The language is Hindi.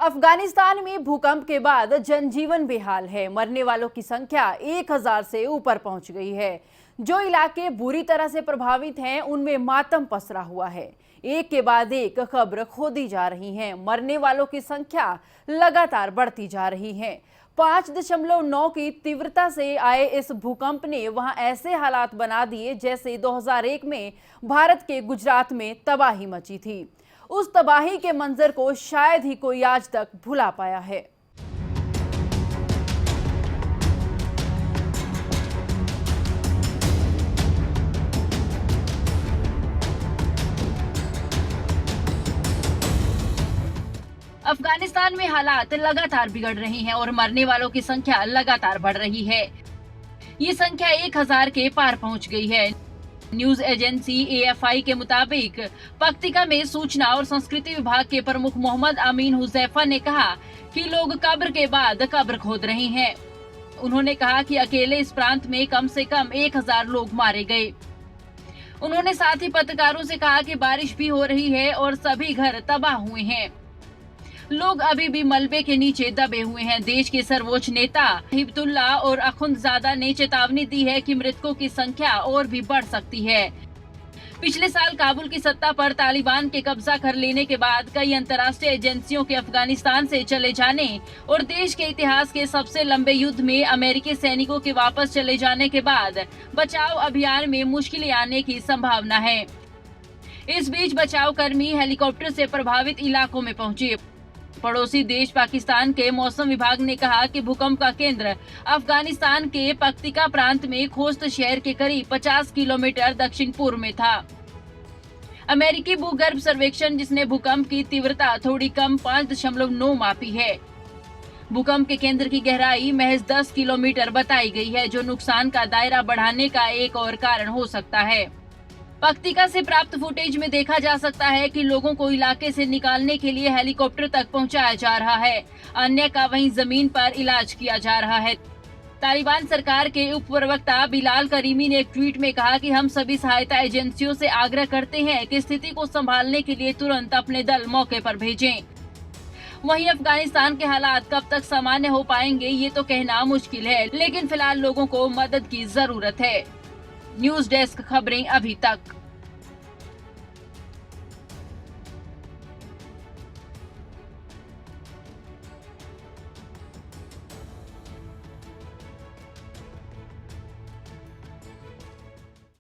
अफगानिस्तान में भूकंप के बाद जनजीवन बेहाल है। मरने वालों की संख्या 1000 से ऊपर पहुंच गई है। जो इलाके बुरी तरह से प्रभावित हैं उनमें मातम पसरा हुआ है। एक के बाद एक कब्र खोदी जा रही हैं। मरने वालों की संख्या लगातार बढ़ती जा रही है। 5.9 की तीव्रता से आए इस भूकंप ने वहां ऐसे हालात बना दिए जैसे 2001 में भारत के गुजरात में तबाही मची थी। उस तबाही के मंजर को शायद ही कोई आज तक भुला पाया है। अफगानिस्तान में हालात लगातार बिगड़ रहे हैं और मरने वालों की संख्या लगातार बढ़ रही है। ये संख्या 1000 के पार पहुंच गई है। न्यूज एजेंसी AFI के मुताबिक पक्तिका में सूचना और संस्कृति विभाग के प्रमुख मोहम्मद अमीन हुजैफा ने कहा कि लोग कब्र के बाद कब्र खोद रहे हैं। उन्होंने कहा कि अकेले इस प्रांत में कम से कम 1000 लोग मारे गए। उन्होंने साथ ही पत्रकारों से कहा कि बारिश भी हो रही है और सभी घर तबाह हुए हैं। लोग अभी भी मलबे के नीचे दबे हुए हैं। देश के सर्वोच्च नेता हिबतुल्ला और अखुंदजादा ने चेतावनी दी है कि मृतकों की संख्या और भी बढ़ सकती है। पिछले साल काबुल की सत्ता पर तालिबान के कब्जा कर लेने के बाद कई अंतर्राष्ट्रीय एजेंसियों के अफगानिस्तान से चले जाने और देश के इतिहास के सबसे लंबे युद्ध में अमेरिकी सैनिकों के वापस चले जाने के बाद बचाव अभियान में मुश्किलें आने की संभावना है। इस बीच बचाव कर्मी हेलीकॉप्टर से प्रभावित इलाकों में पहुंचे। पड़ोसी देश पाकिस्तान के मौसम विभाग ने कहा कि भूकंप का केंद्र अफगानिस्तान के पक्तिका प्रांत में खोस्त शहर के करीब 50 किलोमीटर दक्षिण पूर्व में था। अमेरिकी भूगर्भ सर्वेक्षण जिसने भूकंप की तीव्रता थोड़ी कम 5.9 मापी है। भूकंप के केंद्र की गहराई महज 10 किलोमीटर बताई गई है, जो नुकसान का दायरा बढ़ाने का एक और कारण हो सकता है। पक्तिका से प्राप्त फुटेज में देखा जा सकता है कि लोगों को इलाके से निकालने के लिए हेलीकॉप्टर तक पहुंचाया जा रहा है। अन्य का वहीं जमीन पर इलाज किया जा रहा है। तालिबान सरकार के उप प्रवक्ता बिलाल करीमी ने एक ट्वीट में कहा कि हम सभी सहायता एजेंसियों से आग्रह करते हैं कि स्थिति को संभालने के लिए तुरंत अपने दल मौके पर भेजें। वहीं अफगानिस्तान के हालात कब तक सामान्य हो पाएंगे ये तो कहना मुश्किल है, लेकिन फिलहाल लोगों को मदद की जरूरत है। न्यूज डेस्क खबरें अभी तक।